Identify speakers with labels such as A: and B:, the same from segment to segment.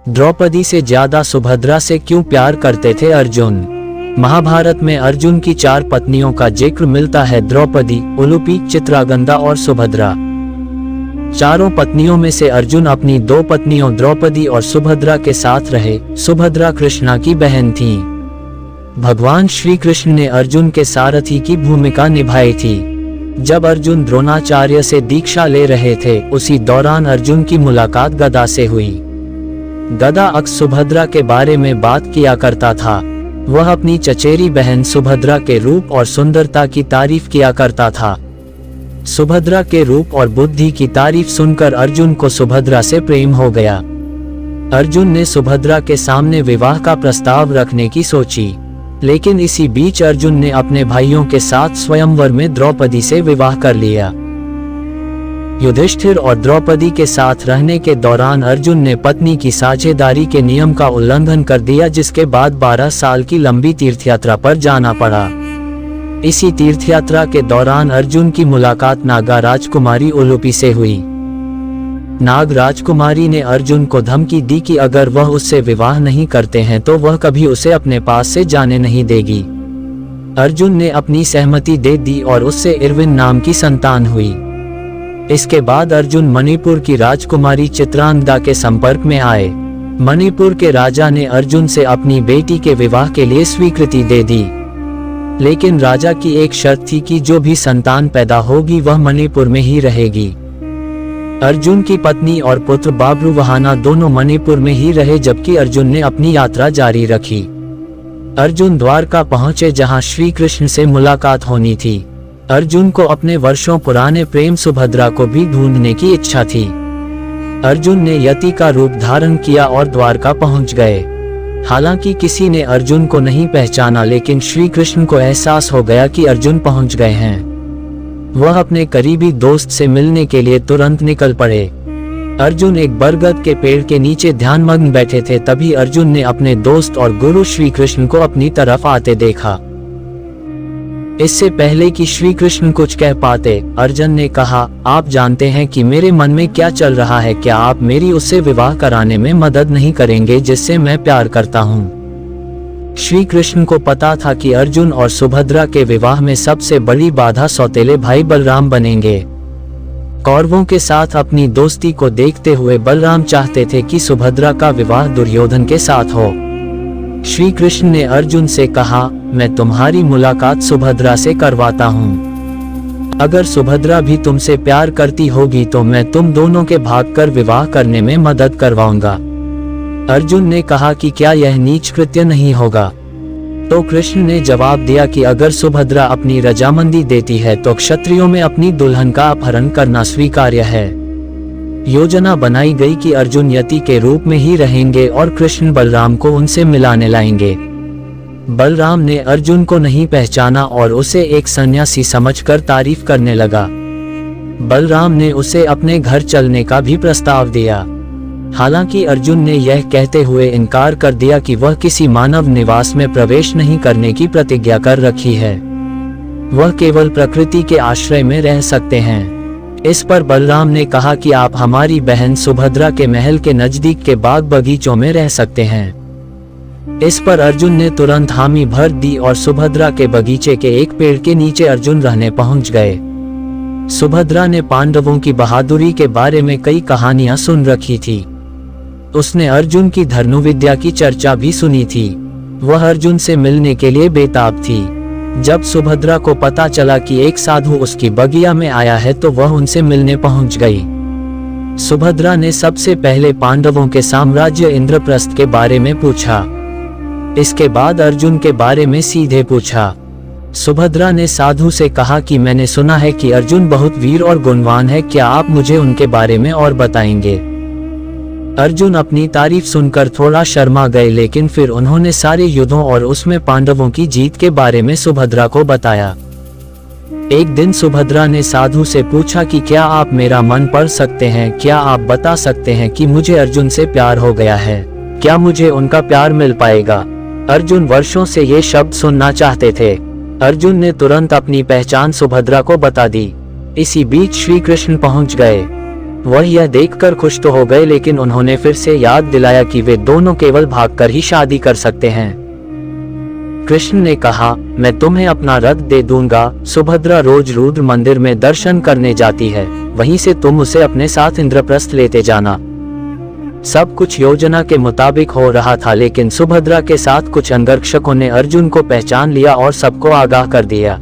A: द्रौपदी से ज्यादा सुभद्रा से क्यों प्यार करते थे अर्जुन? महाभारत में अर्जुन की 4 पत्नियों का जिक्र मिलता है, द्रौपदी, उलूपी, चित्रागंदा और सुभद्रा। चारों पत्नियों में से अर्जुन अपनी 2 पत्नियों द्रौपदी और सुभद्रा के साथ रहे। सुभद्रा कृष्णा की बहन थीं। भगवान श्री कृष्ण ने अर्जुन के सारथी की भूमिका निभाई थी। जब अर्जुन द्रोणाचार्य से दीक्षा ले रहे थे, उसी दौरान अर्जुन की मुलाकात गदा से हुई। गदा अक्सर सुभद्रा के बारे में बात किया करता था। वह अपनी चचेरी बहन सुभद्रा के रूप और सुंदरता की तारीफ किया करता था। सुभद्रा के रूप और बुद्धि की तारीफ सुनकर अर्जुन को सुभद्रा से प्रेम हो गया। अर्जुन ने सुभद्रा के सामने विवाह का प्रस्ताव रखने की सोची, लेकिन इसी बीच अर्जुन ने अपने भाइयों के साथ स्वयंवर में द्रौपदी से विवाह कर लिया। युधिष्ठिर और द्रौपदी के साथ रहने के दौरान अर्जुन ने पत्नी की साझेदारी के नियम का उल्लंघन कर दिया, जिसके बाद 12 साल की लंबी तीर्थयात्रा पर जाना पड़ा। इसी तीर्थयात्रा के दौरान अर्जुन की मुलाकात नागा राजकुमारी उलूपी से हुई। नाग राजकुमारी ने अर्जुन को धमकी दी कि अगर वह उससे विवाह नहीं करते हैं तो वह कभी उसे अपने पास से जाने नहीं देगी। अर्जुन ने अपनी सहमति दे दी और उससे इरविन नाम की संतान हुई। इसके बाद अर्जुन मणिपुर की राजकुमारी चित्रांगदा के संपर्क में आए। मणिपुर के राजा ने अर्जुन से अपनी बेटी के विवाह के लिए स्वीकृति दे दी, लेकिन राजा की एक शर्त थी कि जो भी संतान पैदा होगी वह मणिपुर में ही रहेगी। अर्जुन की पत्नी और पुत्र बाब्रुवाहना दोनों मणिपुर में ही रहे, जबकि अर्जुन ने अपनी यात्रा जारी रखी। अर्जुन द्वारका पहुंचे, जहां श्री कृष्ण से मुलाकात होनी थी। अर्जुन को अपने वर्षों पुराने प्रेम सुभद्रा को भी ढूंढने की इच्छा थी। अर्जुन ने यति का रूप धारण किया और द्वारका पहुंच गए। हालांकि किसी ने अर्जुन को नहीं पहचाना, लेकिन श्री कृष्ण को एहसास हो गया कि अर्जुन पहुंच गए हैं। वह अपने करीबी दोस्त से मिलने के लिए तुरंत निकल पड़े। अर्जुन एक बरगद के पेड़ के नीचे ध्यानमग्न बैठे थे। तभी अर्जुन ने अपने दोस्त और गुरु श्री कृष्ण को अपनी तरफ आते देखा। इससे पहले कि श्री कृष्ण कुछ कह पाते, अर्जुन ने कहा, आप जानते हैं कि मेरे मन में क्या चल रहा है। क्या आप मेरी उससे विवाह कराने में मदद नहीं करेंगे जिससे मैं प्यार करता हूँ? श्री कृष्ण को पता था कि अर्जुन और सुभद्रा के विवाह में सबसे बड़ी बाधा सौतेले भाई बलराम बनेंगे। कौरवों के साथ अपनी दोस्ती को देखते हुए बलराम चाहते थे कि सुभद्रा का विवाह दुर्योधन के साथ हो। श्री कृष्ण ने अर्जुन से कहा, मैं तुम्हारी मुलाकात सुभद्रा से करवाता हूँ। अगर सुभद्रा भी तुमसे प्यार करती होगी तो मैं तुम दोनों के भागकर विवाह करने में मदद करवाऊंगा। अर्जुन ने कहा कि क्या यह नीच कृत्य नहीं होगा? तो कृष्ण ने जवाब दिया कि अगर सुभद्रा अपनी रजामंदी देती है तो क्षत्रियों में अपनी दुल्हन का अपहरण करना स्वीकार्य है। योजना बनाई गई कि अर्जुन यति के रूप में ही रहेंगे और कृष्ण बलराम को उनसे मिलाने लाएंगे। बलराम ने अर्जुन को नहीं पहचाना और उसे एक सन्यासी समझकर तारीफ करने लगा। बलराम ने उसे अपने घर चलने का भी प्रस्ताव दिया। हालांकि अर्जुन ने यह कहते हुए इनकार कर दिया कि वह किसी मानव निवास में प्रवेश नहीं करने की प्रतिज्ञा कर रखी है। वह केवल प्रकृति के आश्रय में रह सकते हैं। इस पर बलराम ने कहा कि आप हमारी बहन सुभद्रा के महल के नजदीक के बाग बगीचों में रह सकते हैं। इस पर अर्जुन ने तुरंत हामी भर दी और सुभद्रा के बगीचे के एक पेड़ के नीचे अर्जुन रहने पहुंच गए। सुभद्रा ने पांडवों की बहादुरी के बारे में कई कहानियां सुन रखी थी। उसने अर्जुन की धनुर्विद्या की चर्चा भी सुनी थी। वह अर्जुन से मिलने के लिए बेताब थी। जब सुभद्रा को पता चला कि एक साधु उसकी बगिया में आया है तो वह उनसे मिलने पहुंच गई। सुभद्रा ने सबसे पहले पांडवों के साम्राज्य इंद्रप्रस्थ के बारे में पूछा। इसके बाद अर्जुन के बारे में सीधे पूछा। सुभद्रा ने साधु से कहा कि मैंने सुना है कि अर्जुन बहुत वीर और गुणवान है, क्या आप मुझे उनके बारे में और बताएंगे? अर्जुन अपनी तारीफ सुनकर थोड़ा शर्मा गए, लेकिन फिर उन्होंने सारे युद्धों और उसमें पांडवों की जीत के बारे में सुभद्रा को बताया। एक दिन सुभद्रा ने साधु से पूछा कि क्या आप मेरा मन पढ़ सकते हैं? क्या आप बता सकते हैं कि मुझे अर्जुन से प्यार हो गया है? क्या मुझे उनका प्यार मिल पाएगा? अर्जुन वर्षों से ये शब्द सुनना चाहते थे। अर्जुन ने तुरंत अपनी पहचान सुभद्रा को बता दी। इसी बीच श्री कृष्ण पहुंच गए। वह यह देखकर खुश तो हो गए, लेकिन उन्होंने फिर से याद दिलाया कि वे दोनों केवल भागकर ही शादी कर सकते हैं। कृष्ण ने कहा, मैं तुम्हें अपना रथ दे दूंगा। सुभद्रा रोज रुद्र मंदिर में दर्शन करने जाती है, वहीं से तुम उसे अपने साथ इंद्रप्रस्थ लेते जाना। सब कुछ योजना के मुताबिक हो रहा था, लेकिन सुभद्रा के साथ कुछ अंगरक्षकों ने अर्जुन को पहचान लिया और सबको आगाह कर दिया।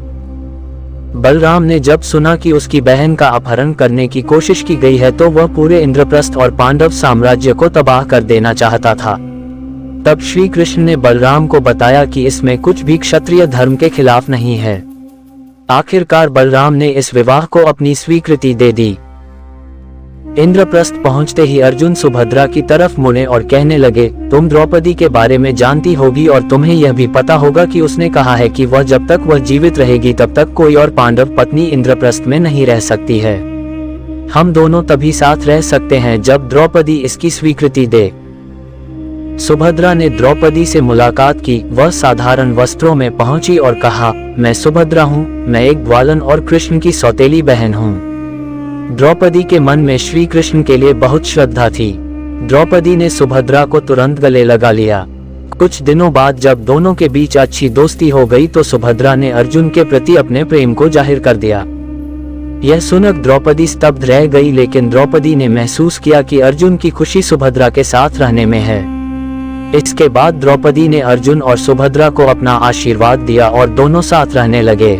A: बलराम ने जब सुना कि उसकी बहन का अपहरण करने की कोशिश की गई है, तो वह पूरे इंद्रप्रस्थ और पांडव साम्राज्य को तबाह कर देना चाहता था। तब श्री कृष्ण ने बलराम को बताया कि इसमें कुछ भी क्षत्रिय धर्म के खिलाफ नहीं है। आखिरकार बलराम ने इस विवाह को अपनी स्वीकृति दे दी। इंद्रप्रस्थ पहुंचते ही अर्जुन सुभद्रा की तरफ मुड़े और कहने लगे, तुम द्रौपदी के बारे में जानती होगी और तुम्हें यह भी पता होगा कि उसने कहा है कि वह जब तक वह जीवित रहेगी तब तक कोई और पांडव पत्नी इंद्रप्रस्थ में नहीं रह सकती है। हम दोनों तभी साथ रह सकते हैं जब द्रौपदी इसकी स्वीकृति दे। सुभद्रा ने द्रौपदी से मुलाकात की। वह साधारण वस्त्रों में पहुंची और कहा, मैं सुभद्रा हूँ, मैं एक ग्वालन और कृष्ण की सौतेली बहन हूँ। द्रौपदी के मन में श्री कृष्ण के लिए बहुत श्रद्धा थी। द्रौपदी ने सुभद्रा को तुरंत गले लगा लिया। कुछ दिनों बाद जब दोनों के बीच अच्छी दोस्ती हो गई तो सुभद्रा ने अर्जुन के प्रति अपने प्रेम को जाहिर कर दिया। यह सुनकर द्रौपदी स्तब्ध रह गई, लेकिन द्रौपदी ने महसूस किया कि अर्जुन की खुशी सुभद्रा के साथ रहने में है। इसके बाद द्रौपदी ने अर्जुन और सुभद्रा को अपना आशीर्वाद दिया और दोनों साथ रहने लगे।